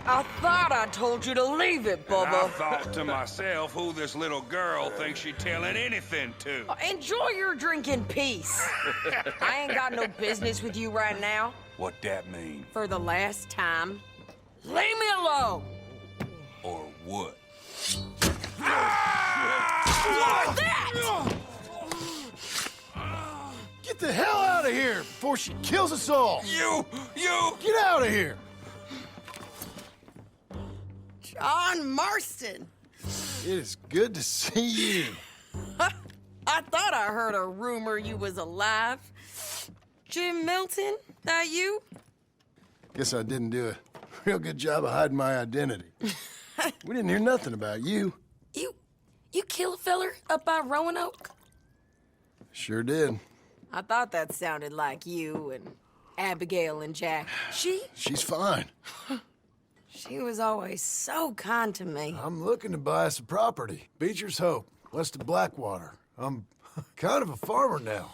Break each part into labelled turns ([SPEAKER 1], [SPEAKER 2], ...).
[SPEAKER 1] I thought I told you to leave it,
[SPEAKER 2] And I
[SPEAKER 1] Bubba.
[SPEAKER 2] thought to myself who this little girl thinks she telling anything to.
[SPEAKER 1] Enjoy your drink in peace. I ain't got no business with you right now.
[SPEAKER 2] What that mean?
[SPEAKER 1] For the last time, leave me alone.
[SPEAKER 2] Or what?
[SPEAKER 1] What's that?
[SPEAKER 3] Get the hell out of here before she kills us all!
[SPEAKER 2] You!
[SPEAKER 3] Get out of here!
[SPEAKER 1] John Marston.
[SPEAKER 3] It is good to see you.
[SPEAKER 1] I thought I heard a rumor you was alive. Jim Milton, that you?
[SPEAKER 3] Guess I didn't do a real good job of hiding my identity. We didn't hear nothing about you.
[SPEAKER 1] You kill a feller up by Roanoke?
[SPEAKER 3] Sure did.
[SPEAKER 1] I thought that sounded like you and Abigail and Jack.
[SPEAKER 3] She's fine.
[SPEAKER 1] She was always so kind to me.
[SPEAKER 3] I'm looking to buy us a property. Beecher's Hope, west of Blackwater. I'm kind of a farmer now.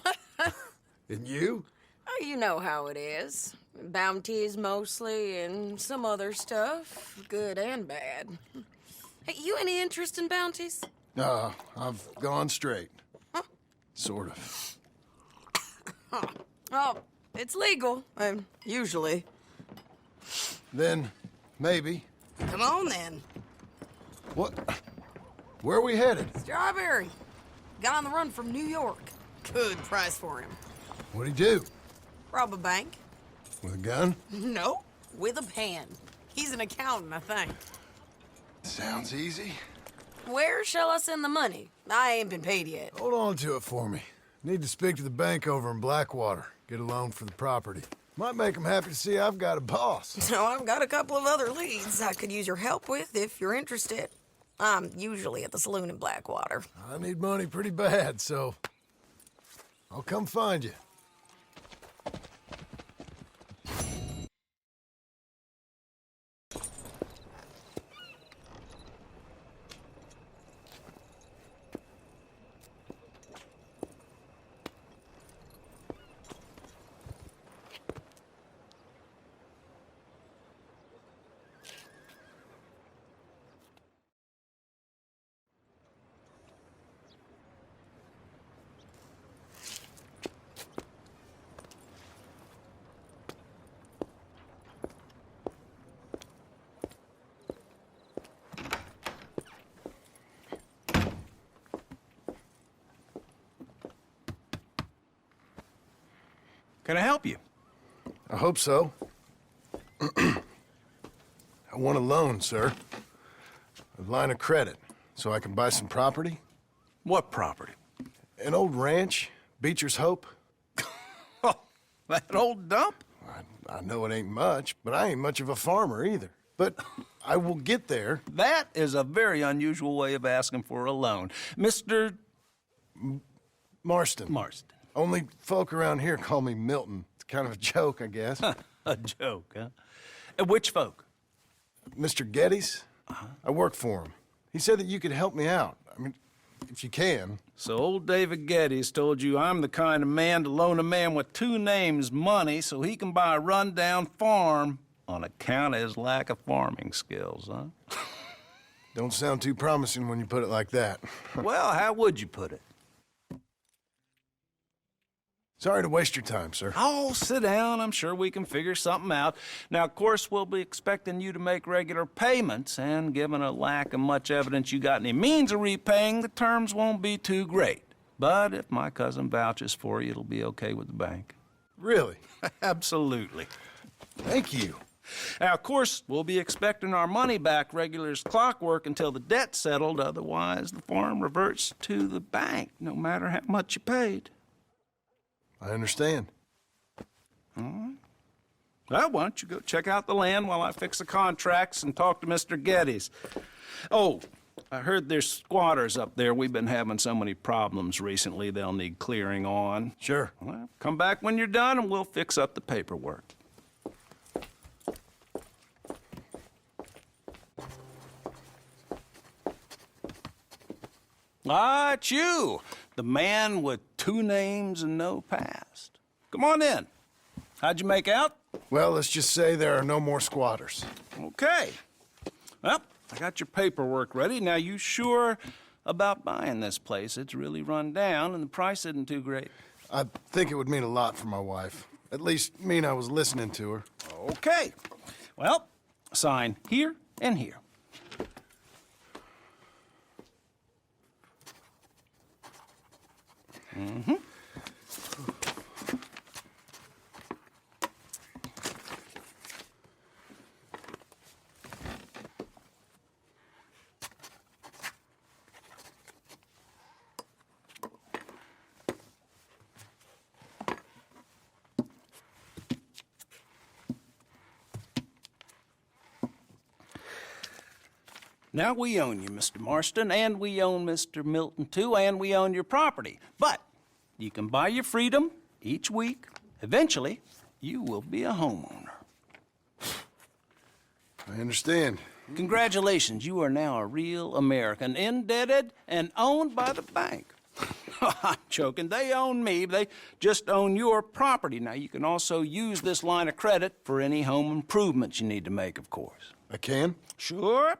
[SPEAKER 3] And you?
[SPEAKER 1] Oh, you know how it is. Bounties mostly, and some other stuff, good and bad. Hey, you any interest in bounties?
[SPEAKER 3] I've gone straight. Sort of.
[SPEAKER 1] Oh, it's legal, usually.
[SPEAKER 3] Then, maybe.
[SPEAKER 1] Come on, then.
[SPEAKER 3] What? Where are we headed?
[SPEAKER 1] Strawberry. Got on the run from New York. Good price for him.
[SPEAKER 3] What'd he do?
[SPEAKER 1] Rob a bank?
[SPEAKER 3] With a gun?
[SPEAKER 1] No, with a pen. He's an accountant, I think.
[SPEAKER 3] Sounds easy.
[SPEAKER 1] Where shall I send the money? I ain't been paid yet.
[SPEAKER 3] Hold on to it for me. Need to speak to the bank over in Blackwater. Get a loan for the property. Might make them happy to see I've got a boss.
[SPEAKER 1] So I've got a couple of other leads I could use your help with if you're interested. I'm usually at the saloon in Blackwater.
[SPEAKER 3] I need money pretty bad, so I'll come find you.
[SPEAKER 4] Can I help you?
[SPEAKER 3] I hope so. I want a loan, sir. A line of credit, so I can buy some property.
[SPEAKER 4] What property?
[SPEAKER 3] An old ranch, Beecher's Hope.
[SPEAKER 4] Oh, that old dump?
[SPEAKER 3] I know it ain't much, but I ain't much of a farmer either. But I will get there.
[SPEAKER 4] That is a very unusual way of asking for a loan. Mr.
[SPEAKER 3] Marston.
[SPEAKER 4] Marston.
[SPEAKER 3] Only folk around here call me Milton. It's kind of a joke, I guess.
[SPEAKER 4] A joke, huh? And which folk?
[SPEAKER 3] Mr. Geddes? I work for him. He said that you could help me out. I mean, if you can.
[SPEAKER 4] So old David Geddes told you I'm the kind of man to loan a man with two names money so he can buy a rundown farm on account of his lack of farming skills, huh?
[SPEAKER 3] Don't sound too promising when you put it like that.
[SPEAKER 4] Well, how would you put it?
[SPEAKER 3] Sorry to waste your time, sir.
[SPEAKER 4] Oh, sit down. I'm sure we can figure something out. Now, of course, we'll be expecting you to make regular payments, and given a lack of much evidence you got any means of repaying, the terms won't be too great. But if my cousin vouches for you, it'll be okay with the bank.
[SPEAKER 3] Really?
[SPEAKER 4] Absolutely.
[SPEAKER 3] Thank you.
[SPEAKER 4] Now, of course, we'll be expecting our money back regular as clockwork until the debt's settled. Otherwise, the farm reverts to the bank, no matter how much you paid.
[SPEAKER 3] I understand.
[SPEAKER 4] All right. Well, why don't you go check out the land while I fix the contracts and talk to Mr. Geddes. Oh, I heard there's squatters up there. We've been having so many problems recently, they'll need clearing on.
[SPEAKER 3] Sure.
[SPEAKER 4] Well, come back when you're done and we'll fix up the paperwork. Ah, it's you, the man with two names and no past. Come on in. How'd you make out?
[SPEAKER 3] Well, let's just say there are no more squatters.
[SPEAKER 4] Okay. Well, I got your paperwork ready. Now, you sure about buying this place? It's really run down, and the price isn't too great.
[SPEAKER 3] I think it would mean a lot for my wife. At least mean I was listening to her.
[SPEAKER 4] Okay. Well, sign here and here. Mm-hmm. Now, we own you, Mr. Marston, and we own Mr. Milton, too, and we own your property. But you can buy your freedom each week. Eventually, you will be a homeowner.
[SPEAKER 3] I understand.
[SPEAKER 4] Congratulations, you are now a real American, indebted and owned by the bank. I'm joking. They own me. They just own your property. Now, you can also use this line of credit for any home improvements you need to make, of course.
[SPEAKER 3] I can?
[SPEAKER 4] Sure.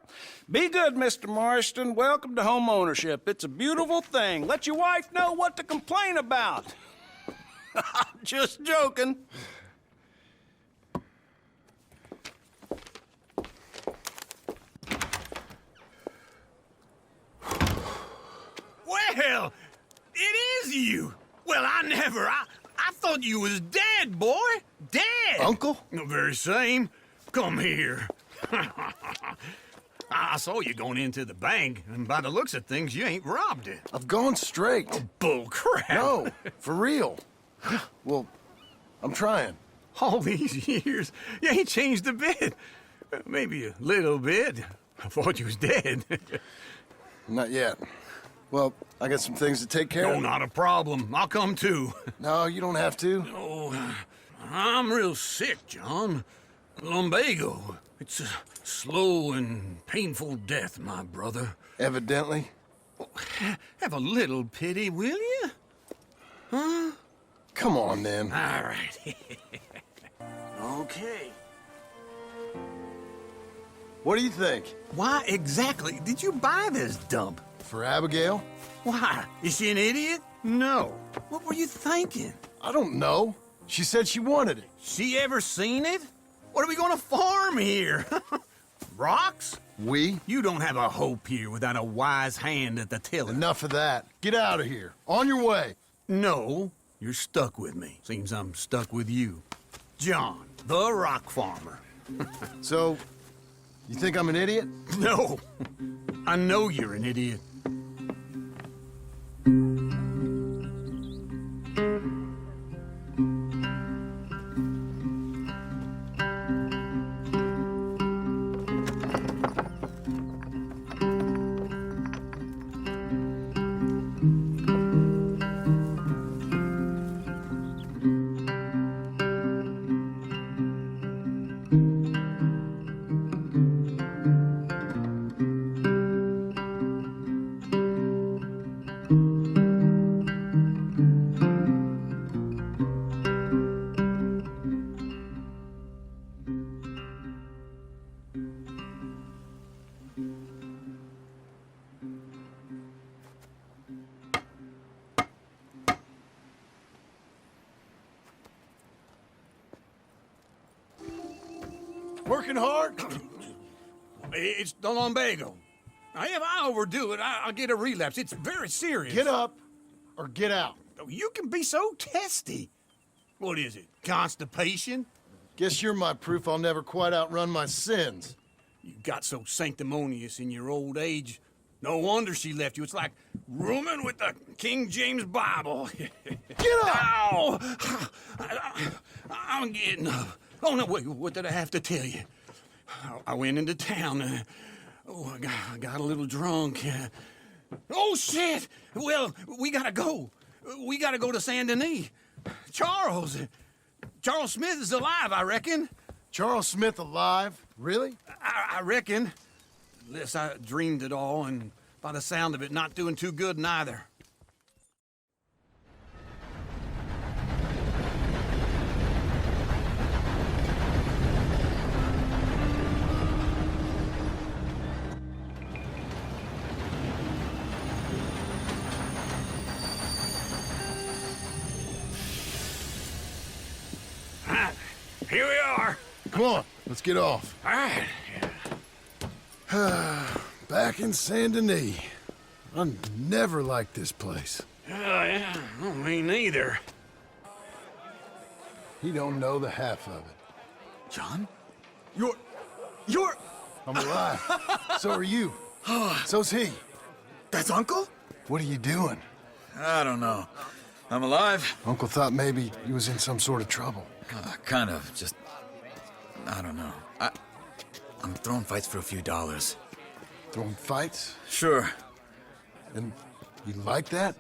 [SPEAKER 4] Be good, Mr. Marston. Welcome to home ownership. It's a beautiful thing. Let your wife know what to complain about. I'm just joking.
[SPEAKER 5] Well, it is you. Well, I thought you was dead, boy. Dead.
[SPEAKER 3] Uncle?
[SPEAKER 5] The very same. Come here. I saw you going into the bank, and by the looks of things, you ain't robbed it.
[SPEAKER 3] I've gone straight.
[SPEAKER 5] Bull crap.
[SPEAKER 3] No, for real. Well, I'm trying.
[SPEAKER 5] All these years, you ain't changed a bit. Maybe a little bit. I thought you was dead.
[SPEAKER 3] Not yet. Well, I got some things to take care
[SPEAKER 5] No,
[SPEAKER 3] of.
[SPEAKER 5] not a problem. I'll come too.
[SPEAKER 3] No, you don't have to.
[SPEAKER 5] Oh, I'm real sick, John. Lumbago. It's a slow and painful death, my brother.
[SPEAKER 3] Evidently.
[SPEAKER 5] Have a little pity, will you? Huh?
[SPEAKER 3] Come on, then.
[SPEAKER 5] All right. Okay.
[SPEAKER 3] What do you think?
[SPEAKER 5] Why exactly did you buy this dump?
[SPEAKER 3] For Abigail?
[SPEAKER 5] Why? Is she an idiot? No. What were you thinking?
[SPEAKER 3] I don't know. She said she wanted it.
[SPEAKER 5] She ever seen it? What are we gonna farm here? Rocks?
[SPEAKER 3] We?
[SPEAKER 5] You don't have a hope here without a wise hand at the tiller.
[SPEAKER 3] Enough of that. Get out of here. On your way.
[SPEAKER 5] No, you're stuck with me. Seems I'm stuck with you. John, the rock farmer.
[SPEAKER 3] So, you think I'm an idiot?
[SPEAKER 5] No, I know you're an idiot.
[SPEAKER 3] Working hard?
[SPEAKER 5] It's the lumbago. Now, if I overdo it, I'll get a relapse. It's very serious.
[SPEAKER 3] Get up or get out.
[SPEAKER 5] Oh, you can be so testy. What is it? Constipation?
[SPEAKER 3] Guess you're my proof I'll never quite outrun my sins.
[SPEAKER 5] You got so sanctimonious in your old age. No wonder she left you. It's like rooming with the King James Bible.
[SPEAKER 3] Get up!
[SPEAKER 5] Ow! I'm getting up. Oh, no, wait, what did I have to tell you? I went into town. I got a little drunk. Oh, shit! Well, we gotta go. We gotta go to Saint Denis. Charles Smith is alive, I reckon.
[SPEAKER 3] Charles Smith alive? Really?
[SPEAKER 5] I reckon. Unless I dreamed it all, and by the sound of it, not doing too good neither.
[SPEAKER 3] Come on, let's get off.
[SPEAKER 5] All right.
[SPEAKER 3] Back in Saint Denis. I never liked this place.
[SPEAKER 5] Oh, yeah. Oh, me neither.
[SPEAKER 3] He don't know the half of it.
[SPEAKER 5] John? You're...
[SPEAKER 3] I'm alive. So are you. So's he.
[SPEAKER 6] That's Uncle?
[SPEAKER 3] What are you doing?
[SPEAKER 6] I don't know. I'm alive.
[SPEAKER 3] Uncle thought maybe he was in some sort of trouble.
[SPEAKER 6] Kind of. Just... I don't know. I'm throwing fights for a few dollars.
[SPEAKER 3] Throwing fights?
[SPEAKER 6] Sure.
[SPEAKER 3] And you like that?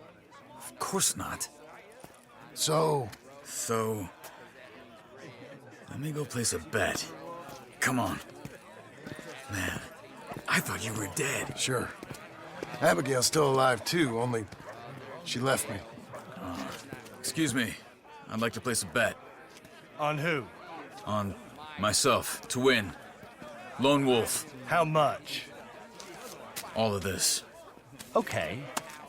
[SPEAKER 6] Of course not.
[SPEAKER 3] So,
[SPEAKER 6] So... let me go place a bet. Come on. Man, I thought you were dead.
[SPEAKER 3] sure. Abigail's still alive too, only she left me.
[SPEAKER 6] Excuse me. I'd like to place a bet.
[SPEAKER 7] On who?
[SPEAKER 6] On myself, to win. Lone Wolf.
[SPEAKER 7] How much?
[SPEAKER 6] All of this.
[SPEAKER 7] Okay.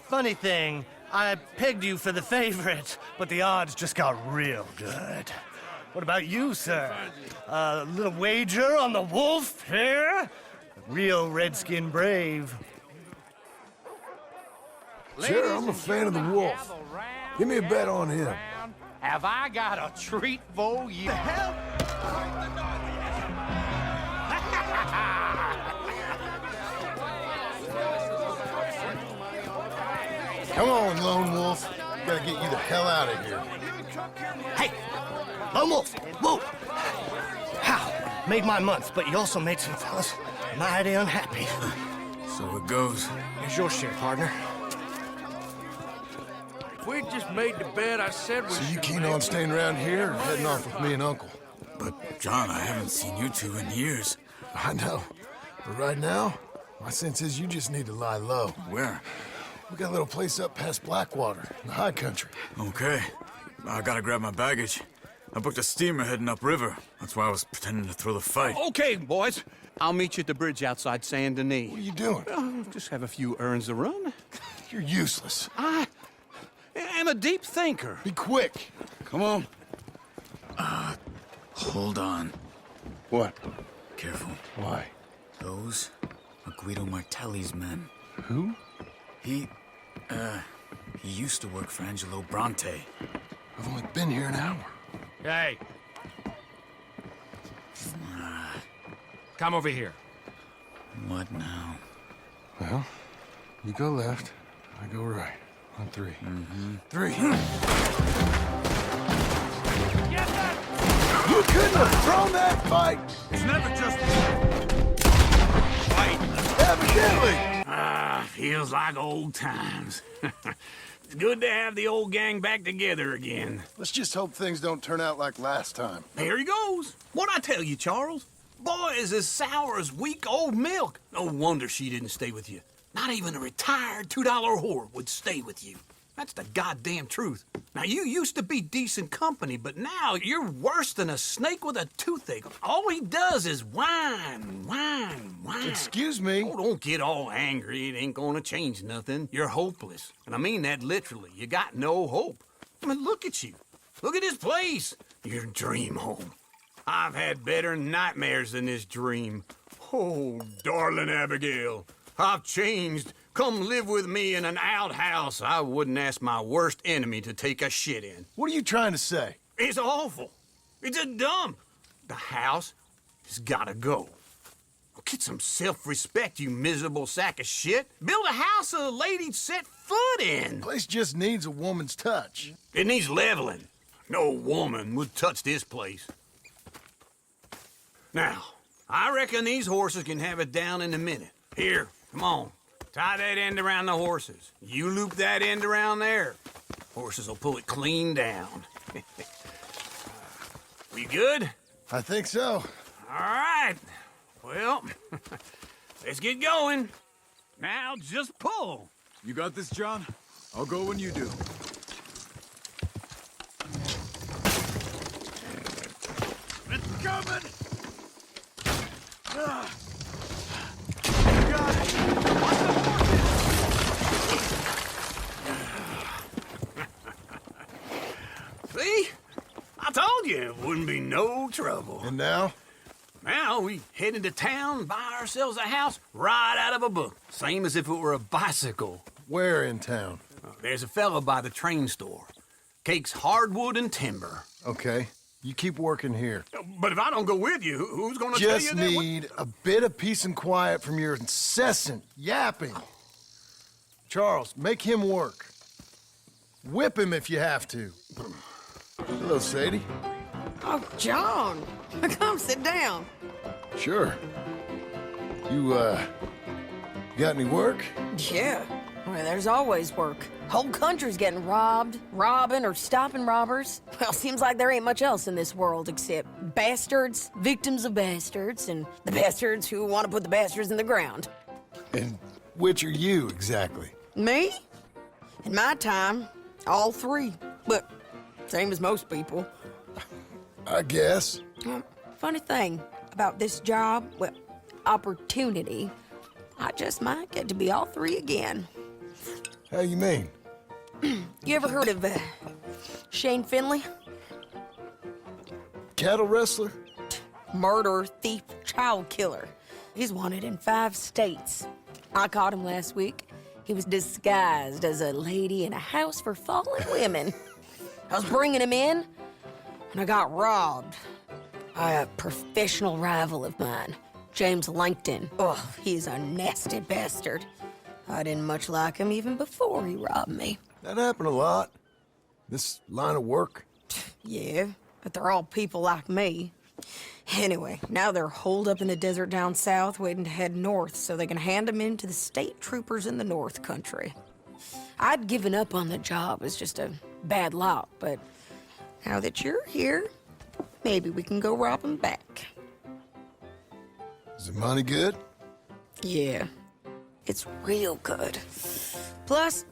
[SPEAKER 7] Funny thing, I pegged you for the favorite, but the odds just got real good. What about you, sir? A little wager on the wolf here? Real redskin brave.
[SPEAKER 3] Sure, I'm a fan of the wolf. Give me a bet on him.
[SPEAKER 8] Have I got a treat for you? The hell?
[SPEAKER 3] Come on, Lone Wolf. Gotta get you the hell out of here.
[SPEAKER 7] Hey! Lone Wolf! Whoa! How? Made my month, but you also made some fellas mighty unhappy.
[SPEAKER 6] So it goes.
[SPEAKER 7] Here's your share, partner.
[SPEAKER 8] If we'd just made the bet I said we
[SPEAKER 3] So you
[SPEAKER 8] should
[SPEAKER 3] keen
[SPEAKER 8] make.
[SPEAKER 3] on staying around here or heading off with me and Uncle?
[SPEAKER 6] But, John, I haven't seen you two in years.
[SPEAKER 3] I know. But right now, my sense is you just need to lie low.
[SPEAKER 6] Where?
[SPEAKER 3] We got a little place up past Blackwater, in the high country.
[SPEAKER 6] Okay. I gotta grab my baggage. I booked a steamer heading upriver. That's why I was pretending to throw the fight.
[SPEAKER 5] Okay, boys. I'll meet you at the bridge outside Saint Denis.
[SPEAKER 3] What are you doing?
[SPEAKER 5] Just have a few errands to run.
[SPEAKER 3] You're useless.
[SPEAKER 5] I am a deep thinker.
[SPEAKER 3] Be quick.
[SPEAKER 6] Come on. Hold on.
[SPEAKER 3] What?
[SPEAKER 6] Careful.
[SPEAKER 3] Why?
[SPEAKER 6] Those are Guido Martelli's men.
[SPEAKER 3] Who?
[SPEAKER 6] He used to work for Angelo Bronte.
[SPEAKER 3] I've only been here an hour.
[SPEAKER 8] Hey. Come over here.
[SPEAKER 6] What now?
[SPEAKER 3] Well, you go left, I go right. On three. Three. You couldn't have thrown that fight!
[SPEAKER 2] It's never just fight.
[SPEAKER 3] Evidently!
[SPEAKER 5] Feels like old times. It's good to have the old gang back together again.
[SPEAKER 3] Let's just hope things don't turn out like last time.
[SPEAKER 5] Here he goes. What'd I tell you, Charles? Boy is as sour as weak old milk. No wonder she didn't stay with you. Not even a retired $2 whore would stay with you. That's the goddamn truth. Now, you used to be decent company, but now you're worse than a snake with a toothache. All he does is whine, whine, whine.
[SPEAKER 3] Excuse me?
[SPEAKER 5] Oh, don't get all angry. It ain't gonna change nothing. You're hopeless. And I mean that literally. You got no hope. I mean, look at you. Look at this place. Your dream home. I've had better nightmares than this dream. Oh, darling Abigail, I've changed. Come live with me in an outhouse I wouldn't ask my worst enemy to take a shit in.
[SPEAKER 3] What are you trying to say?
[SPEAKER 5] It's awful. It's a dump. The house has gotta go. Get some self-respect, you miserable sack of shit. Build a house a lady'd set foot in.
[SPEAKER 3] Place just needs a woman's touch.
[SPEAKER 5] It needs leveling. No woman would touch this place. Now, I reckon these horses can have it down in a minute. Here, come on. Tie that end around the horses. You loop that end around there. Horses will pull it clean down. We good?
[SPEAKER 3] I think so.
[SPEAKER 5] All right. Well, let's get going. Now just pull.
[SPEAKER 6] You got this, John? I'll go when you do.
[SPEAKER 2] It's coming.
[SPEAKER 5] See? I told you it wouldn't be no trouble.
[SPEAKER 3] And now?
[SPEAKER 5] Now we head into town, buy ourselves a house right out of a book. Same as if it were a bicycle.
[SPEAKER 3] Where in town?
[SPEAKER 5] There's a fella by the train store. Cakes hardwood and timber.
[SPEAKER 3] Okay. You keep working here.
[SPEAKER 5] But if I don't go with you, who's gonna tell you
[SPEAKER 3] Just
[SPEAKER 5] that?
[SPEAKER 3] need a bit of peace and quiet from your incessant yapping. Charles, make him work. Whip him if you have to. Hello, Sadie.
[SPEAKER 1] Oh, John, come sit down.
[SPEAKER 3] Sure. You got any work?
[SPEAKER 1] Yeah, well, there's always work. Whole country's getting robbed, robbing, or stopping robbers. Well, seems like there ain't much else in this world except bastards, victims of bastards, and the bastards who want to put the bastards in the ground.
[SPEAKER 3] And which are you, exactly?
[SPEAKER 1] Me? In my time, all three. But same as most people.
[SPEAKER 3] I guess.
[SPEAKER 1] Funny thing about this job, well, opportunity, I just might get to be all three again.
[SPEAKER 3] How you mean?
[SPEAKER 1] You ever heard of Shane Finley?
[SPEAKER 3] Cattle wrestler?
[SPEAKER 1] Murderer, thief, child killer. He's wanted in 5 states. I caught him last week. He was disguised as a lady in a house for fallen women. I was bringing him in, and I got robbed by a professional rival of mine, James Langton. Oh, he's a nasty bastard. I didn't much like him even before he robbed me.
[SPEAKER 3] That happened a lot. This line of work.
[SPEAKER 1] Yeah, but they're all people like me. Anyway, now they're holed up in the desert down south, waiting to head north so they can hand them in to the state troopers in the north country. I'd given up on the job as just a bad lot, but now that you're here, maybe we can go rob them back.
[SPEAKER 3] Is the money good?
[SPEAKER 1] Yeah, it's real good. Plus,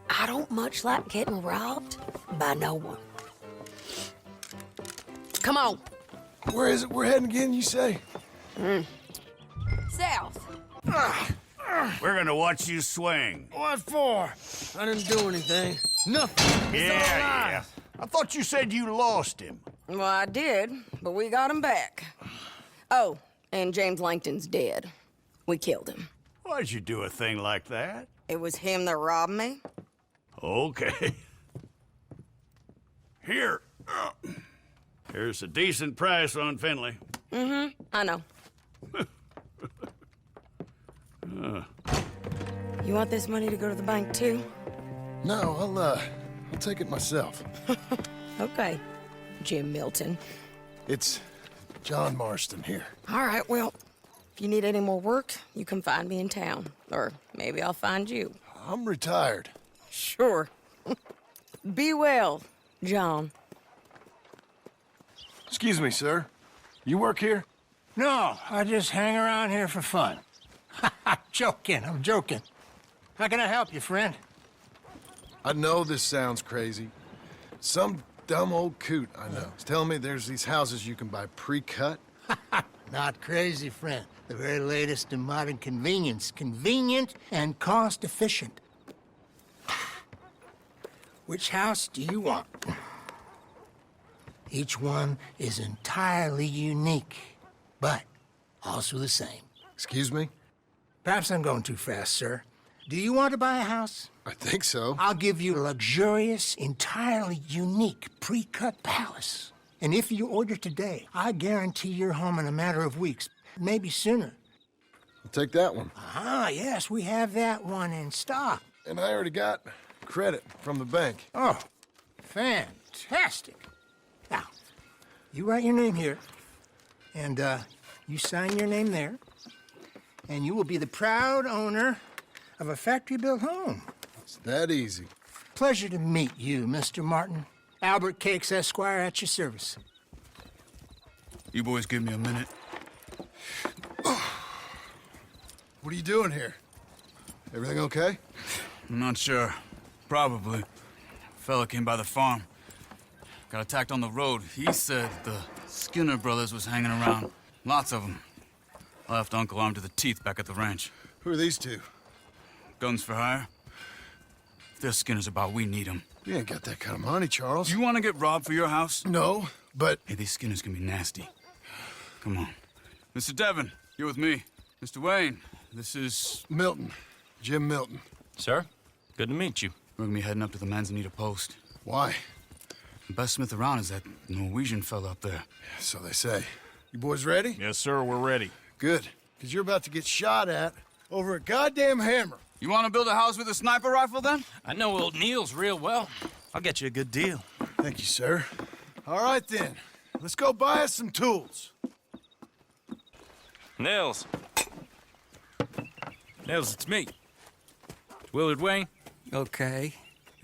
[SPEAKER 1] I don't much like getting robbed by no one. Come on.
[SPEAKER 3] Where is it we're heading again, you say?
[SPEAKER 1] South.
[SPEAKER 6] We're gonna watch you swing.
[SPEAKER 7] What for? I didn't do anything. Nothing.
[SPEAKER 6] Yeah. I thought you said you lost him.
[SPEAKER 1] Well, I did, but we got him back. Oh, and James Langton's dead. We killed him.
[SPEAKER 6] Why'd you do a thing like that?
[SPEAKER 1] It was him that robbed me.
[SPEAKER 6] Okay. Here. Here's a decent price on Finley.
[SPEAKER 1] I know. You want this money to go to the bank, too?
[SPEAKER 3] No, I'll take it myself.
[SPEAKER 1] Okay, Jim Milton.
[SPEAKER 3] It's John Marston here.
[SPEAKER 1] All right, well, if you need any more work, you can find me in town. Or maybe I'll find you.
[SPEAKER 3] I'm retired.
[SPEAKER 1] Sure. Be well, John.
[SPEAKER 3] Excuse me, sir. You work here?
[SPEAKER 8] No, I just hang around here for fun. I'm joking. How can I help you, friend?
[SPEAKER 3] I know this sounds crazy. Some dumb old coot I know is telling me there's these houses you can buy pre-cut.
[SPEAKER 8] Not crazy, friend. The very latest in modern convenience. Convenient and cost-efficient. Which house do you want? Each one is entirely unique, but also the same.
[SPEAKER 3] Excuse me?
[SPEAKER 8] Perhaps I'm going too fast, sir. Do you want to buy a house?
[SPEAKER 3] I think so.
[SPEAKER 8] I'll give you a luxurious, entirely unique pre-cut palace. And if you order today, I guarantee you're home in a matter of weeks, maybe sooner.
[SPEAKER 3] I'll take that one.
[SPEAKER 8] Ah, yes, we have that one in stock.
[SPEAKER 3] And I already got credit from the bank.
[SPEAKER 8] Oh, fantastic. Now, you write your name here, and you sign your name there, and you will be the proud owner of a factory-built home.
[SPEAKER 3] It's that easy.
[SPEAKER 8] Pleasure to meet you, Mr. Martin. Albert Cakes, Esquire, at your service.
[SPEAKER 6] You boys give me a minute.
[SPEAKER 3] What are you doing here? Everything okay?
[SPEAKER 6] I'm not sure. Probably. Fella came by the farm. Got attacked on the road. He said the Skinner brothers was hanging around. Lots of them. I left Uncle armed to the teeth back at the ranch.
[SPEAKER 3] Who are these two?
[SPEAKER 6] Guns for hire. If they're Skinner's about, we need them.
[SPEAKER 3] You ain't got that kind of money, Charles.
[SPEAKER 6] You want to get robbed for your house?
[SPEAKER 3] No, but...
[SPEAKER 6] Hey, these Skinners can be nasty. Come on. Mr. Devon, you're with me. Mr. Wayne, this is...
[SPEAKER 3] Milton. Jim Milton.
[SPEAKER 9] Sir, good to meet you.
[SPEAKER 6] We're gonna be heading up to the Manzanita post.
[SPEAKER 3] Why?
[SPEAKER 6] The best smith around is that Norwegian fella up there.
[SPEAKER 3] So they say. You boys ready?
[SPEAKER 9] Yes, sir, we're ready.
[SPEAKER 3] Good. Because you're about to get shot at over a goddamn hammer.
[SPEAKER 6] You want to build a house with a sniper rifle, then?
[SPEAKER 9] I know old Neil's real well. I'll get you a good deal.
[SPEAKER 3] Thank you, sir. All right, then. Let's go buy us some tools.
[SPEAKER 9] Nils. Nils, it's me. Willard Wayne.
[SPEAKER 10] Okay.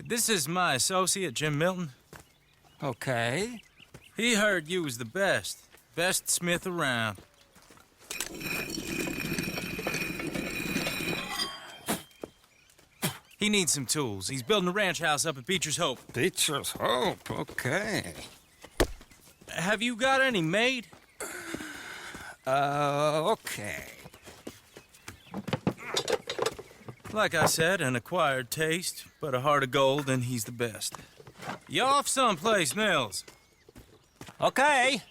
[SPEAKER 9] This is my associate, Jim Milton.
[SPEAKER 10] Okay.
[SPEAKER 9] He heard you was the best smith around. He needs some tools. He's building a ranch house up at Beecher's Hope.
[SPEAKER 10] Beecher's Hope, okay.
[SPEAKER 9] Have you got any made?
[SPEAKER 10] Okay.
[SPEAKER 9] Like I said, an acquired taste, but a heart of gold, and he's the best. You off someplace, Nils?
[SPEAKER 10] Okay.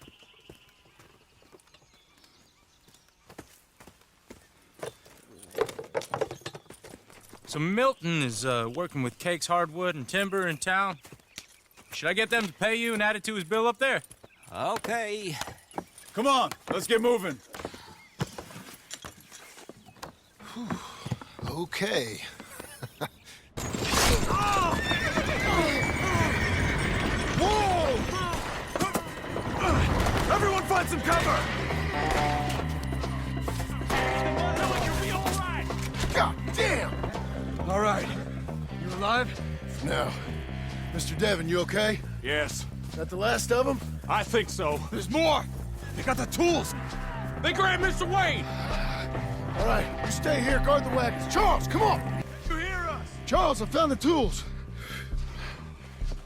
[SPEAKER 9] So Milton is working with Cake's Hardwood and Timber in town. Should I get them to pay you and add it to his bill up there?
[SPEAKER 10] Okay.
[SPEAKER 6] Come on, let's get moving.
[SPEAKER 3] Okay.
[SPEAKER 6] Whoa! Everyone find some cover!
[SPEAKER 3] God damn!
[SPEAKER 6] All right. You alive?
[SPEAKER 3] No. Mr. Devon, you okay?
[SPEAKER 6] Yes.
[SPEAKER 3] That the last of them?
[SPEAKER 6] I think so. There's more! They got the tools! They grabbed Mr. Wayne!
[SPEAKER 3] All right, you stay here, guard the wagons. Charles, come on!
[SPEAKER 6] You hear us?
[SPEAKER 3] Charles, I found the tools.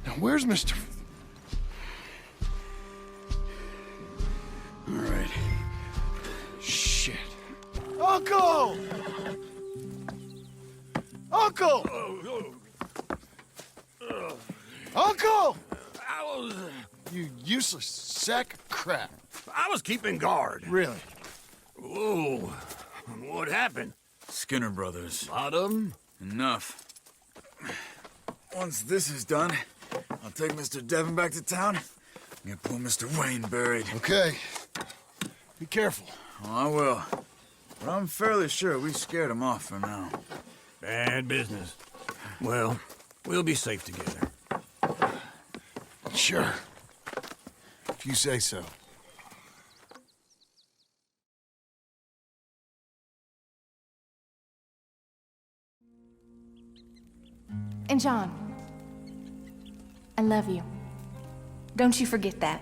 [SPEAKER 3] Now, where's Mr. All right. Shit. Uncle! Uncle! Uncle! You useless sack of crap.
[SPEAKER 5] I was keeping guard.
[SPEAKER 3] Really?
[SPEAKER 5] Whoa. What happened?
[SPEAKER 6] Skinner Brothers.
[SPEAKER 5] Lot of them?
[SPEAKER 6] Enough. Once this is done, I'll take Mr. Devon back to town and get poor Mr. Wayne buried.
[SPEAKER 3] Okay. Be careful.
[SPEAKER 6] Oh, I will. But I'm fairly sure we scared him off for now.
[SPEAKER 5] Bad business. Well, we'll be safe together.
[SPEAKER 3] Sure. If you say so.
[SPEAKER 11] And John, I love you. Don't you forget that.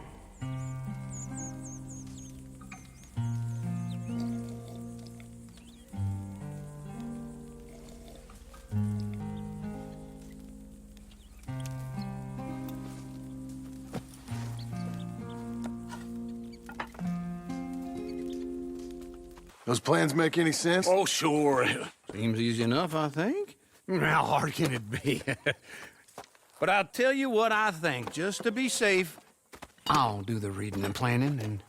[SPEAKER 3] Those plans make any sense?
[SPEAKER 5] Oh, sure. Seems easy enough, I think. How hard can it be? But I'll tell you what I think. Just to be safe, I'll do the reading and planning, and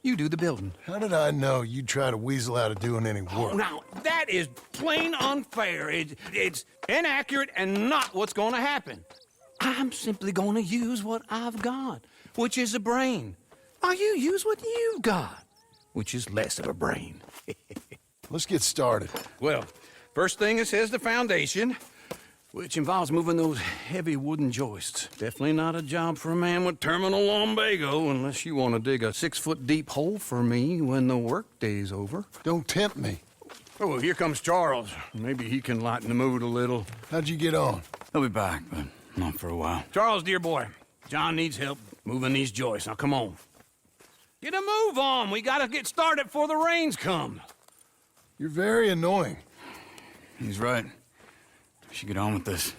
[SPEAKER 5] you do the building.
[SPEAKER 3] How did I know you'd try to weasel out of doing any
[SPEAKER 5] Oh,
[SPEAKER 3] work?
[SPEAKER 5] now, that is plain unfair. It's inaccurate and not what's going to happen. I'm simply going to use what I've got, which is a brain. Now, you use what you've got, which is less of a brain.
[SPEAKER 3] Let's get started.
[SPEAKER 5] Well, first thing it says the foundation, which involves moving those heavy wooden joists. Definitely not a job for a man with terminal lumbago, unless you want to dig a 6-foot deep hole for me when the workday's over.
[SPEAKER 3] Don't tempt me.
[SPEAKER 5] Oh, here comes Charles. Maybe he can lighten the mood a little.
[SPEAKER 3] How'd you get on?
[SPEAKER 6] He'll be back, but not for a while.
[SPEAKER 5] Charles, dear boy, John needs help moving these joists. Now, come on. Get a move on. We gotta get started before the rains come.
[SPEAKER 3] You're very annoying.
[SPEAKER 6] He's right. We should get on with this.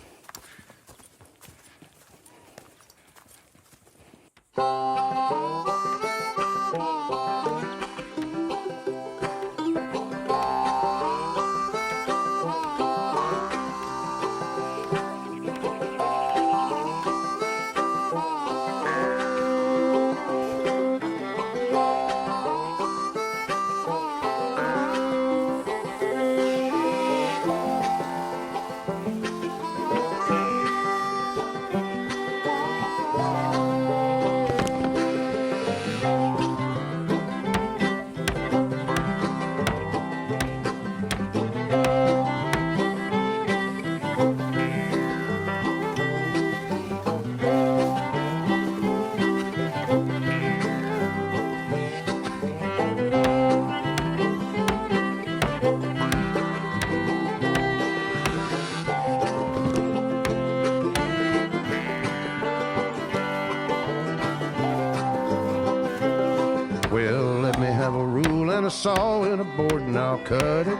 [SPEAKER 12] saw and a board and I'll cut it.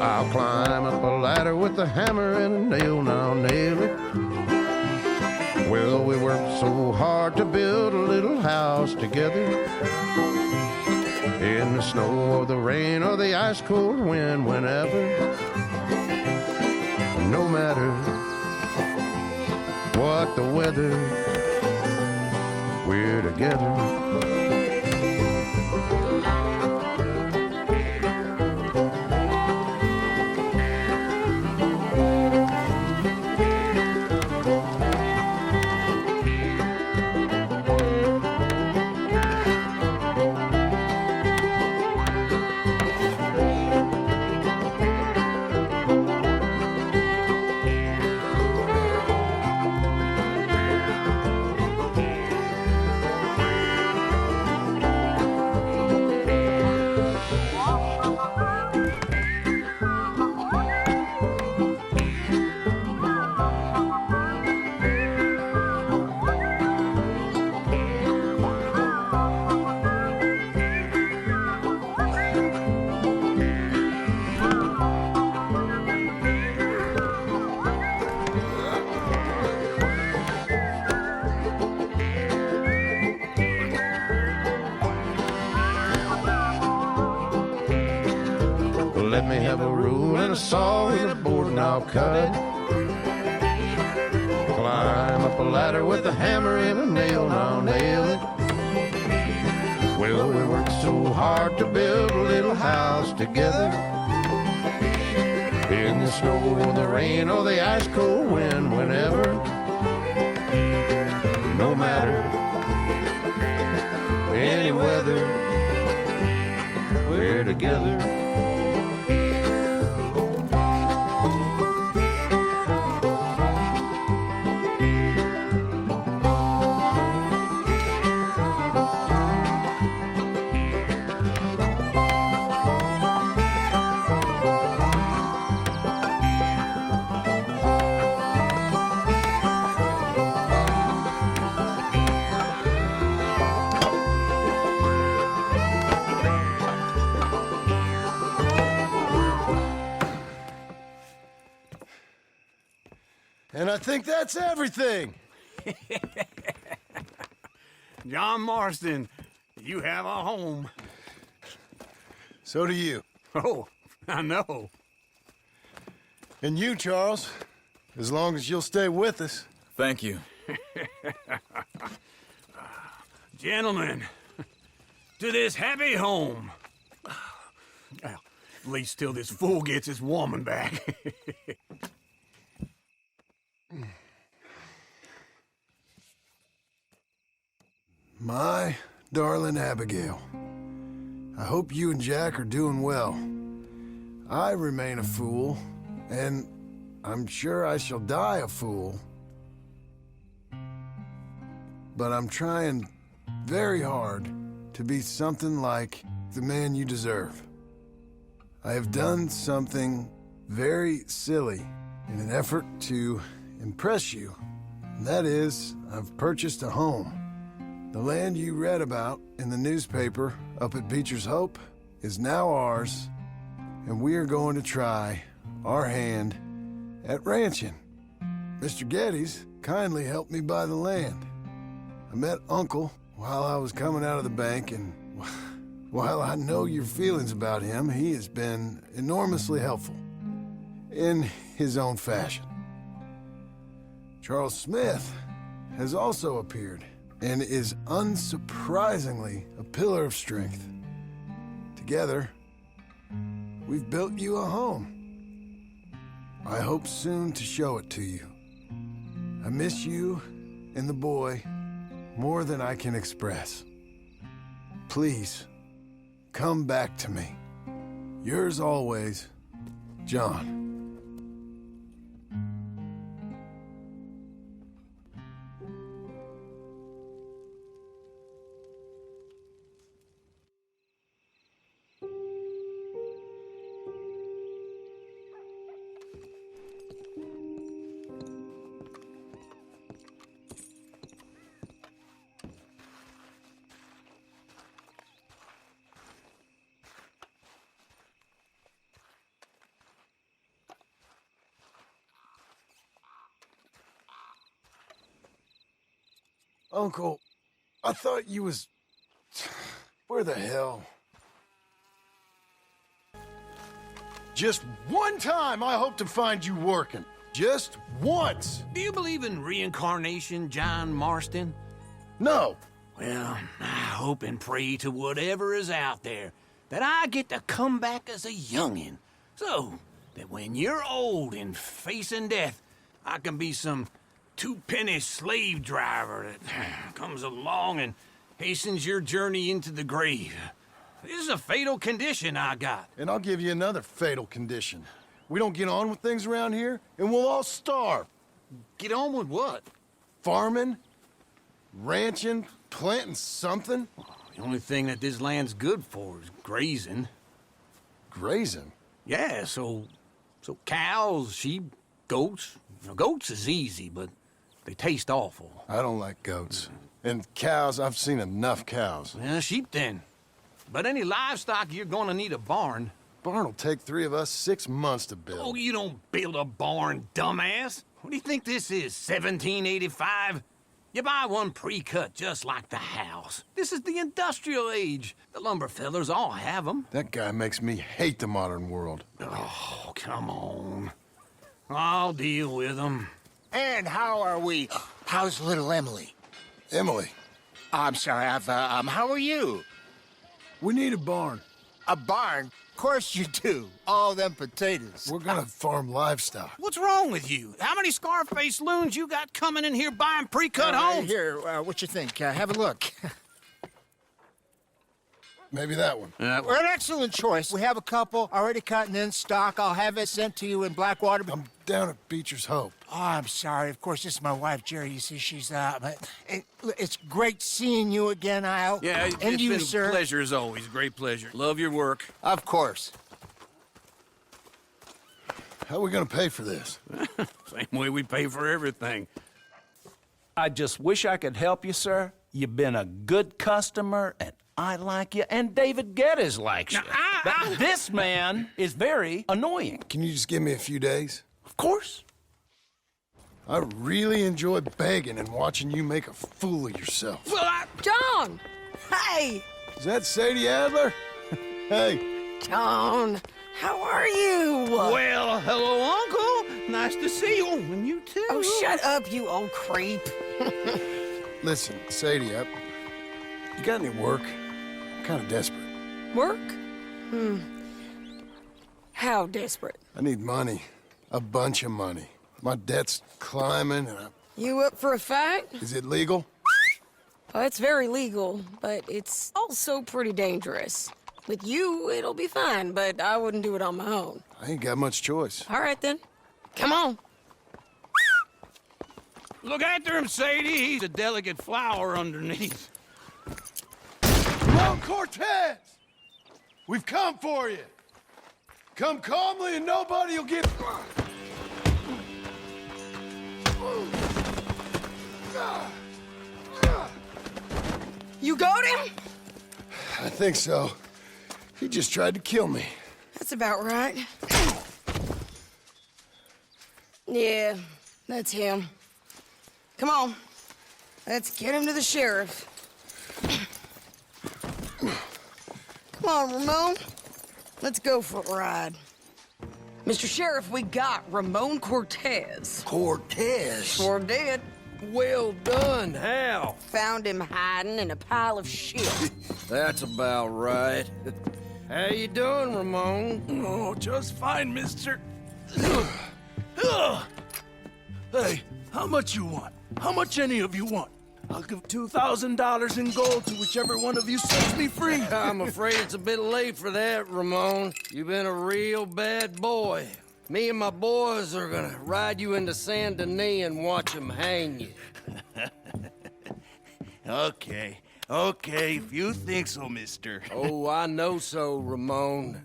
[SPEAKER 12] I'll climb up a ladder with a hammer and a nail and I'll nail it. Well, we worked so hard to build a little house together. In the snow or the rain or the ice cold wind, whenever. No matter what the weather, we're together. Let me have a rule and a saw and a board and I'll cut. Climb up a ladder with a hammer and a nail and I'll nail it. Well, we worked so hard to build a little house together. In the snow or the rain or the ice cold wind, whenever. No matter any weather, we're together.
[SPEAKER 3] And I think that's everything.
[SPEAKER 5] John Marston, you have a home.
[SPEAKER 3] So do you.
[SPEAKER 5] Oh, I know.
[SPEAKER 3] And you, Charles, as long as you'll stay with us.
[SPEAKER 6] Thank you.
[SPEAKER 5] Gentlemen, to this happy home. Well, at least till this fool gets his woman back.
[SPEAKER 3] My darling Abigail, I hope you and Jack are doing well. I remain a fool, and I'm sure I shall die a fool. But I'm trying very hard to be something like the man you deserve. I have done something very silly in an effort to impress you. And that is, I've purchased a home. The land you read about in the newspaper up at Beecher's Hope is now ours, and we are going to try our hand at ranching. Mr. Geddes kindly helped me buy the land. I met Uncle while I was coming out of the bank, and while I know your feelings about him, he has been enormously helpful in his own fashion. Charles Smith has also appeared and is unsurprisingly a pillar of strength. Together, we've built you a home. I hope soon to show it to you. I miss you and the boy more than I can express. Please, come back to me. Yours always, John. Uncle, I thought you was... Where the hell? Just one time I hope to find you working. Just once.
[SPEAKER 5] Do you believe in reincarnation, John Marston?
[SPEAKER 3] No.
[SPEAKER 5] Well, I hope and pray to whatever is out there that I get to come back as a youngin', so that when you're old and facing death, I can be some two-penny slave driver that comes along and hastens your journey into the grave. This is a fatal condition I got.
[SPEAKER 3] And I'll give you another fatal condition. We don't get on with things around here, and we'll all starve.
[SPEAKER 5] Get on with what?
[SPEAKER 3] Farming, ranching, planting something.
[SPEAKER 5] The only thing that this land's good for is grazing.
[SPEAKER 3] Grazing?
[SPEAKER 5] Yeah, so cows, sheep, goats. Now, goats is easy, but they taste awful.
[SPEAKER 3] I don't like goats. And cows, I've seen enough cows.
[SPEAKER 5] Yeah, sheep then. But any livestock, you're gonna need a barn.
[SPEAKER 3] Barn will take 3 of us 6 months to build.
[SPEAKER 5] Oh, you don't build a barn, dumbass. What do you think this is, 1785? You buy one pre-cut just like the house. This is the industrial age. The lumber fellers all have them.
[SPEAKER 3] That guy makes me hate the modern world.
[SPEAKER 5] Oh, come on. I'll deal with them.
[SPEAKER 8] And how are we? How's little Emily?
[SPEAKER 3] Emily.
[SPEAKER 8] I'm sorry, how are you?
[SPEAKER 3] We need a barn.
[SPEAKER 8] A barn? Of course you do. All them potatoes.
[SPEAKER 3] We're gonna farm livestock.
[SPEAKER 5] What's wrong with you? How many Scarface loons you got coming in here buying pre-cut homes?
[SPEAKER 8] Here, what you think? Have a look.
[SPEAKER 3] Maybe that one.
[SPEAKER 8] We're an excellent choice. We have a couple already cut and in stock. I'll have it sent to you in Blackwater.
[SPEAKER 3] I'm down at Beecher's Hope.
[SPEAKER 8] Oh, I'm sorry. Of course, this is my wife, Jerry. You see, she's it's great seeing you again, Al.
[SPEAKER 5] Yeah,
[SPEAKER 8] and
[SPEAKER 5] it's
[SPEAKER 8] you,
[SPEAKER 5] been
[SPEAKER 8] sir.
[SPEAKER 5] a pleasure as always. Great pleasure. Love your work.
[SPEAKER 8] Of course.
[SPEAKER 3] How are we gonna pay for this?
[SPEAKER 5] Same way we pay for everything.
[SPEAKER 4] I just wish I could help you, sir. You've been a good customer, and I like you, and David Geddes likes you. But this man is very annoying.
[SPEAKER 3] Can you just give me a few days?
[SPEAKER 4] Of course.
[SPEAKER 3] I really enjoy begging and watching you make a fool of yourself.
[SPEAKER 5] Well,
[SPEAKER 1] John! Hey!
[SPEAKER 3] Is that Sadie Adler? Hey.
[SPEAKER 1] John, how are you?
[SPEAKER 5] well, hello, Uncle. Nice to see you. And you too.
[SPEAKER 1] Oh, shut up, you old creep.
[SPEAKER 3] Listen, Sadie, you got any work? I'm kind of desperate.
[SPEAKER 1] Work? How desperate?
[SPEAKER 3] I need money. A bunch of money. My debt's climbing, and
[SPEAKER 1] You up for a fight?
[SPEAKER 3] Is it legal?
[SPEAKER 1] Well, it's very legal, but it's also pretty dangerous. With you, it'll be fine, but I wouldn't do it on my own.
[SPEAKER 3] I ain't got much choice.
[SPEAKER 1] All right, then. Come on.
[SPEAKER 5] Look after him, Sadie. He's a delicate flower underneath.
[SPEAKER 3] Ramon Cortez! We've come for you. Come calmly and nobody will get...
[SPEAKER 1] You got him?
[SPEAKER 3] I think so. He just tried to kill me.
[SPEAKER 1] That's about right. Yeah, that's him. Come on. Let's get him to the sheriff. Come on, Ramon. Let's go for a ride. Mr. Sheriff, we got Ramon Cortez.
[SPEAKER 10] Cortez?
[SPEAKER 1] Sure did.
[SPEAKER 10] Well done, Hal.
[SPEAKER 1] Found him hiding in a pile of shit.
[SPEAKER 10] That's about right. How you doing, Ramon?
[SPEAKER 4] Oh, just fine, mister. Hey, how much you want? How much any of you want? I'll give $2,000 in gold to whichever one of you sets me free.
[SPEAKER 10] I'm afraid it's a bit late for that, Ramon. You've been a real bad boy. Me and my boys are gonna ride you into Saint Denis and watch them hang you.
[SPEAKER 4] Okay, if you think so, mister.
[SPEAKER 10] Oh, I know so, Ramon.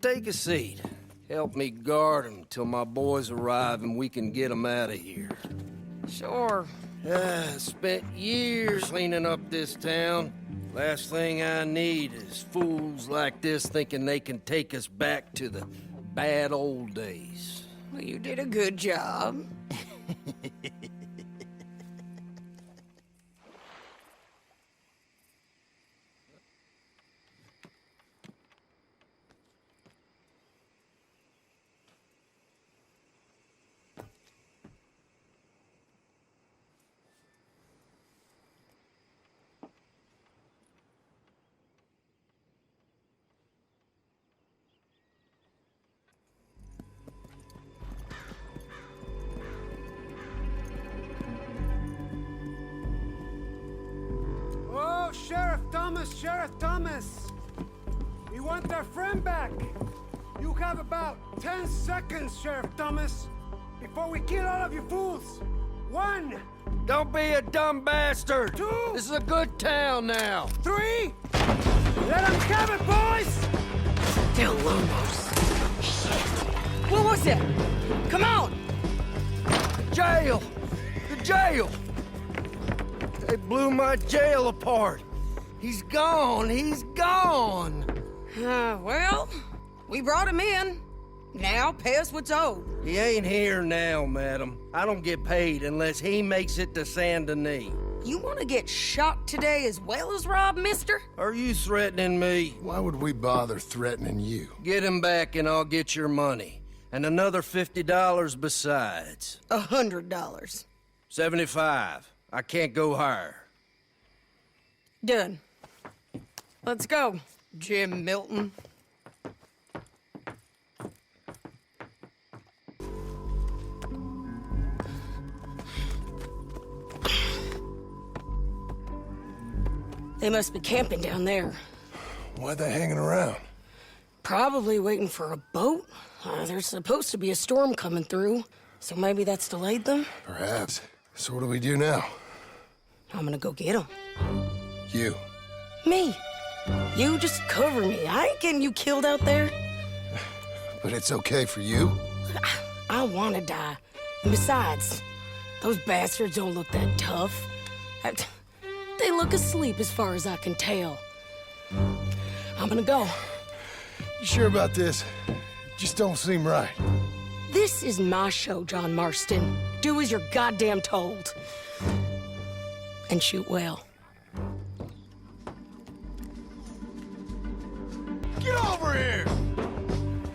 [SPEAKER 10] Take a seat. Help me guard them till my boys arrive and we can get them out of here.
[SPEAKER 1] Sure.
[SPEAKER 10] Spent years cleaning up this town. Last thing I need is fools like this thinking they can take us back to the bad old days.
[SPEAKER 1] Well, you did a good job.
[SPEAKER 13] Sheriff Thomas! We want our friend back! You have about 10 seconds, Sheriff Thomas, before we kill all of you fools! 1!
[SPEAKER 10] Don't be a dumb bastard!
[SPEAKER 13] 2!
[SPEAKER 10] This is a good town now!
[SPEAKER 13] 3! Let them have it, boys!
[SPEAKER 1] Del Lomos. Shit. What was it? Come on!
[SPEAKER 10] Jail! The jail! They blew my jail apart! He's gone! He's gone!
[SPEAKER 1] Well, we brought him in. Now pay us what's owed.
[SPEAKER 10] He ain't here now, madam. I don't get paid unless he makes it to Saint Denis.
[SPEAKER 1] You want to get shot today as well as Rob, mister?
[SPEAKER 10] Are you threatening me?
[SPEAKER 3] Why would we bother threatening you?
[SPEAKER 10] Get him back and I'll get your money. And another $50 besides.
[SPEAKER 1] $100.
[SPEAKER 10] 75. I can't go higher.
[SPEAKER 1] Done. Let's go, Jim Milton. They must be camping down there.
[SPEAKER 3] Why they hanging around?
[SPEAKER 1] Probably waiting for a boat. There's supposed to be a storm coming through, so maybe that's delayed them?
[SPEAKER 3] Perhaps. So what do we do now?
[SPEAKER 1] I'm gonna go get them.
[SPEAKER 3] You.
[SPEAKER 1] Me. You just cover me. I ain't getting you killed out there.
[SPEAKER 3] But it's okay for you?
[SPEAKER 1] I want to die. And besides, those bastards don't look that tough. They look asleep as far as I can tell. I'm gonna go.
[SPEAKER 3] You sure about this? Just don't seem right.
[SPEAKER 1] This is my show, John Marston. Do as you're goddamn told. And shoot well.
[SPEAKER 7] Get over here!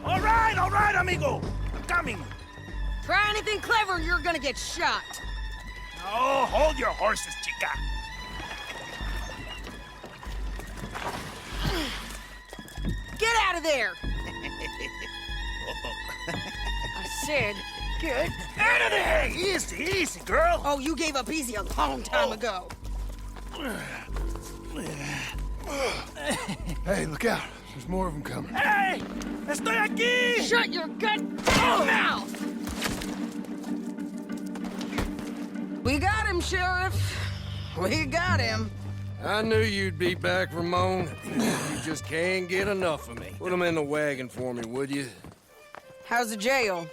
[SPEAKER 7] All right, amigo. I'm coming.
[SPEAKER 1] Try anything clever, you're gonna get shot.
[SPEAKER 7] Oh, hold your horses, chica.
[SPEAKER 1] Get out of there! I said, get
[SPEAKER 7] Out of there! Easy, easy, girl.
[SPEAKER 1] Oh, you gave up easy a long time ago.
[SPEAKER 3] Hey, look out. There's more of them coming.
[SPEAKER 7] Hey! Estoy aquí!
[SPEAKER 1] Shut your goddamn mouth! We got him, Sheriff. We got him.
[SPEAKER 10] I knew you'd be back, Ramon. You just can't get enough of me. Put him in the wagon for me, would you?
[SPEAKER 1] How's the jail?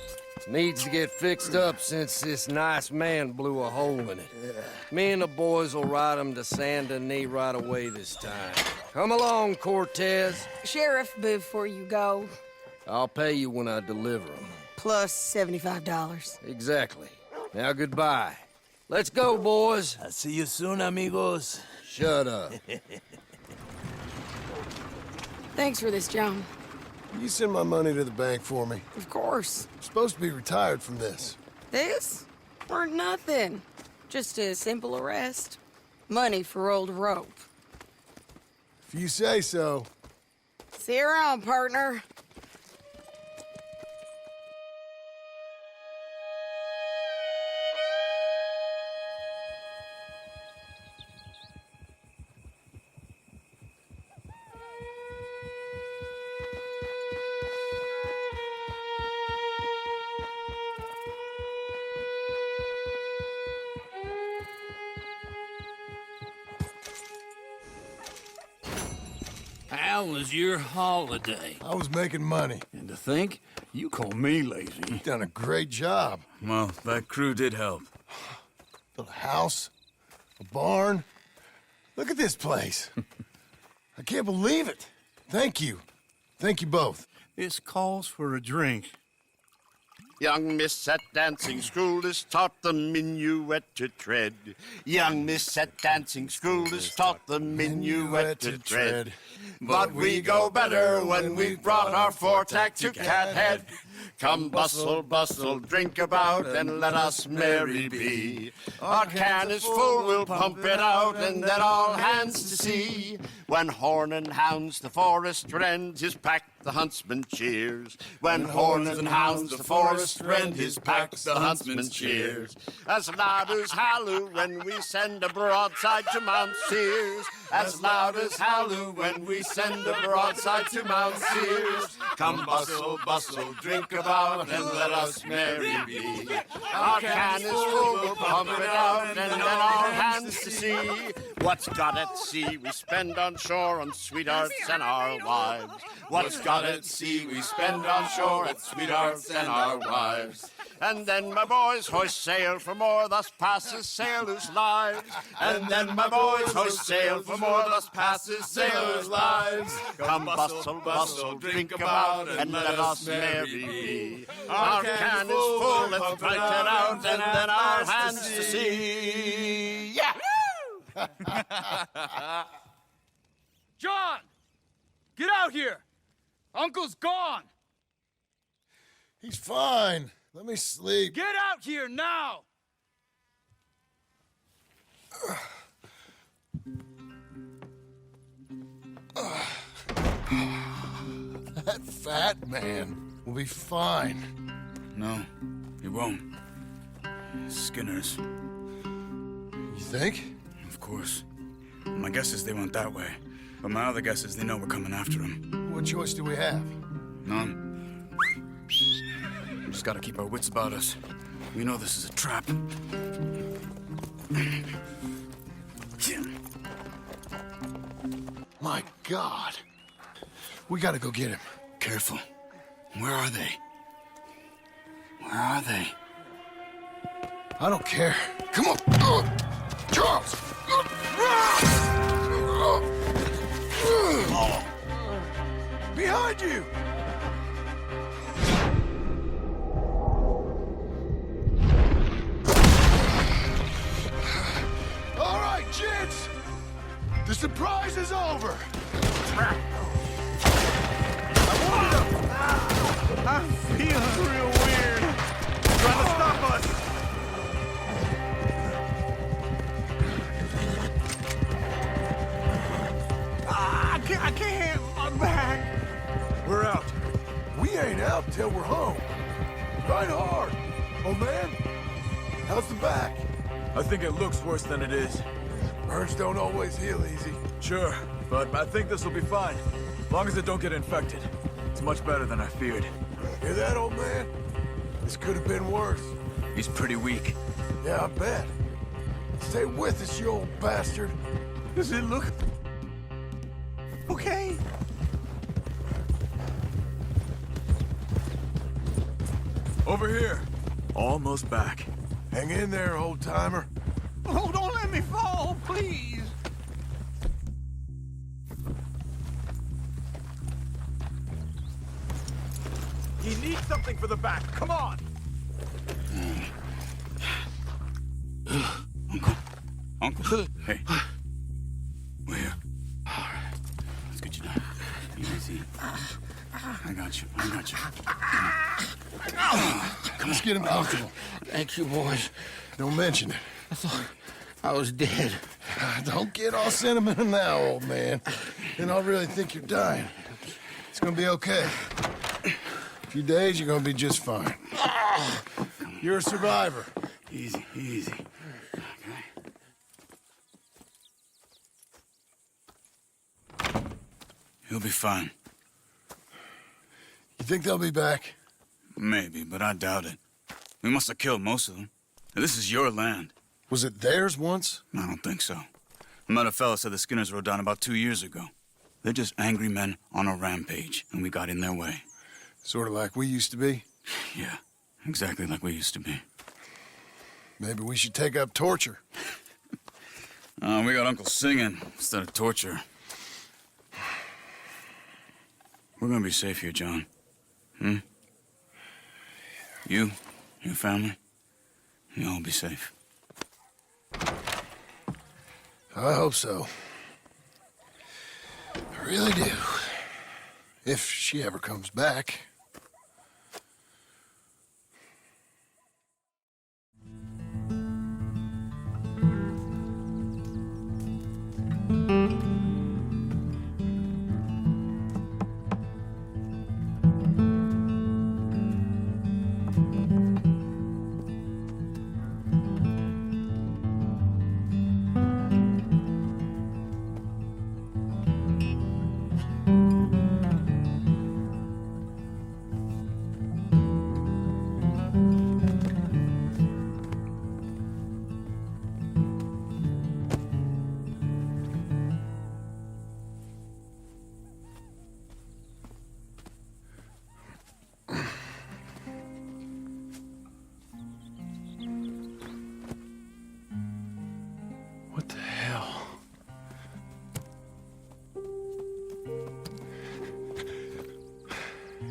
[SPEAKER 10] Needs to get fixed up since this nice man blew a hole in it. Me and the boys will ride him to Saint Denis right away this time. Come along, Cortez.
[SPEAKER 1] Sheriff, before you go,
[SPEAKER 10] I'll pay you when I deliver him.
[SPEAKER 1] plus $75.
[SPEAKER 10] Exactly. Now, goodbye. Let's go, boys.
[SPEAKER 7] I'll see you soon, amigos.
[SPEAKER 10] Shut up.
[SPEAKER 1] Thanks for this, John.
[SPEAKER 3] You send my money to the bank for me.
[SPEAKER 1] Of course.
[SPEAKER 3] I'm supposed to be retired from this.
[SPEAKER 1] This? Or nothing. Just a simple arrest. Money for old rope.
[SPEAKER 3] If you say so.
[SPEAKER 1] See you around, partner.
[SPEAKER 5] How was your holiday?
[SPEAKER 3] I was making money.
[SPEAKER 5] And to think, you call me lazy.
[SPEAKER 3] You've done a great job.
[SPEAKER 6] Well, that crew did help.
[SPEAKER 3] Built a house, a barn. Look at this place. I can't believe it. Thank you. Thank you both.
[SPEAKER 5] This calls for a drink.
[SPEAKER 14] Young miss at dancing school is taught the minuet to tread. Young miss at dancing school is taught the minuet to tread. But we go better when we've brought our four-tack to Cathead. Come bustle, bustle, drink about, and let us merry be. Our can is full, we'll pump it out, and then all hands to see. When horn and hounds the forest rend his pack, the huntsman cheers. When horn and hounds the forest rend his pack, the huntsman cheers. As ladders halloo when we send a broadside to Mount Sears. as loud as halloo when we send a broadside to Mount Sears. Come bustle, bustle, drink about and let us merry be. Our can is full, we'll pump it out and then our hands to sea. What's got at sea we spend on shore on sweethearts and our wives. What's got at sea we spend on shore at sweethearts and our wives. And then my boys hoist sail for more, thus passes sailors' lives. And then my boys hoist sail for more, thus passes sailors' lives. Come bustle, bustle, drink about, and let us merry be. Our can is full, let's drink it out, and then our hands to sea. Yeah!
[SPEAKER 6] John! Get out here! Uncle's gone!
[SPEAKER 3] He's fine. Let me sleep.
[SPEAKER 6] Get out here now!
[SPEAKER 3] That fat man will be fine.
[SPEAKER 6] No, he won't. Skinner's.
[SPEAKER 3] You think?
[SPEAKER 6] Of course. My guess is they went that way. But my other guess is they know we're coming after him.
[SPEAKER 3] What choice do we have?
[SPEAKER 6] None. Just gotta keep our wits about us. We know this is a trap.
[SPEAKER 3] My God. We gotta go get him.
[SPEAKER 6] Careful. Where are they? Where are they?
[SPEAKER 3] I don't care. Come on. Charles! Behind you! All right, gents. The surprise is over.
[SPEAKER 9] I'm feeling real weird. Trying to stop us. I can't. I'm back.
[SPEAKER 3] We're out. We ain't out till we're home. Ride hard. Oh, man. How's the back?
[SPEAKER 15] I think it looks worse than it is.
[SPEAKER 3] Burns don't always heal easy.
[SPEAKER 15] Sure, but I think this will be fine. As long as it don't get infected. It's much better than I feared.
[SPEAKER 3] Hear that, old man? This could have been worse.
[SPEAKER 15] He's pretty weak.
[SPEAKER 3] Yeah, I bet. Stay with us, you old bastard.
[SPEAKER 9] Does it look okay?
[SPEAKER 15] Over here. Almost back.
[SPEAKER 3] Hang in there, old-timer.
[SPEAKER 9] Oh, don't let me fall, please.
[SPEAKER 15] He needs something for the back. Come on!
[SPEAKER 6] Uncle. Hey. We're here. All right. Let's get you down. Easy. I got you.
[SPEAKER 3] Let's get him comfortable.
[SPEAKER 10] Thank you, boys.
[SPEAKER 3] Don't mention it.
[SPEAKER 10] I thought I was dead.
[SPEAKER 3] Don't get all sentimental now, old man. Then I'll really think you're dying. It's gonna be okay. A few days, you're gonna be just fine. You're a survivor.
[SPEAKER 6] Easy. Okay. He'll be fine.
[SPEAKER 3] You think they'll be back?
[SPEAKER 6] Maybe, but I doubt it. We must have killed most of them. This is your land.
[SPEAKER 3] Was it theirs once?
[SPEAKER 6] I don't think so. I met a fella said the Skinners rode down about 2 years ago. They're just angry men on a rampage, and we got in their way.
[SPEAKER 3] Sort of like we used to be?
[SPEAKER 6] Yeah, exactly like we used to be.
[SPEAKER 3] Maybe we should take up torture.
[SPEAKER 6] We got Uncle singing instead of torture. We're gonna be safe here, John. You, your family, you'll all be safe.
[SPEAKER 3] I hope so. I really do. If she ever comes back.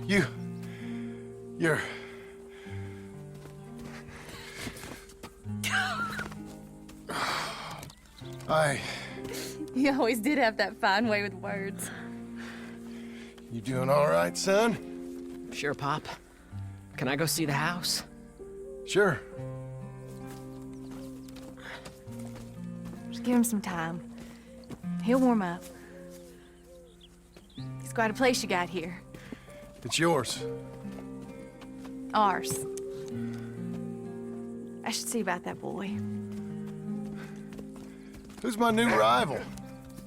[SPEAKER 3] You're...
[SPEAKER 11] You always did have that fine way with words.
[SPEAKER 3] You doing all right, son?
[SPEAKER 16] Sure, Pop. Can I go see the house?
[SPEAKER 3] Sure.
[SPEAKER 11] Just give him some time. He'll warm up. It's quite a place you got here.
[SPEAKER 3] It's yours.
[SPEAKER 11] Ours. I should see about that boy.
[SPEAKER 3] Who's my new rival?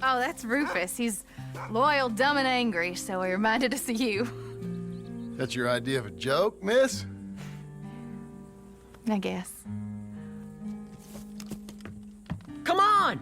[SPEAKER 11] Oh, that's Rufus. He's loyal, dumb, and angry, so he reminded us of you.
[SPEAKER 3] That's your idea of a joke, miss?
[SPEAKER 11] I guess.
[SPEAKER 16] Come on!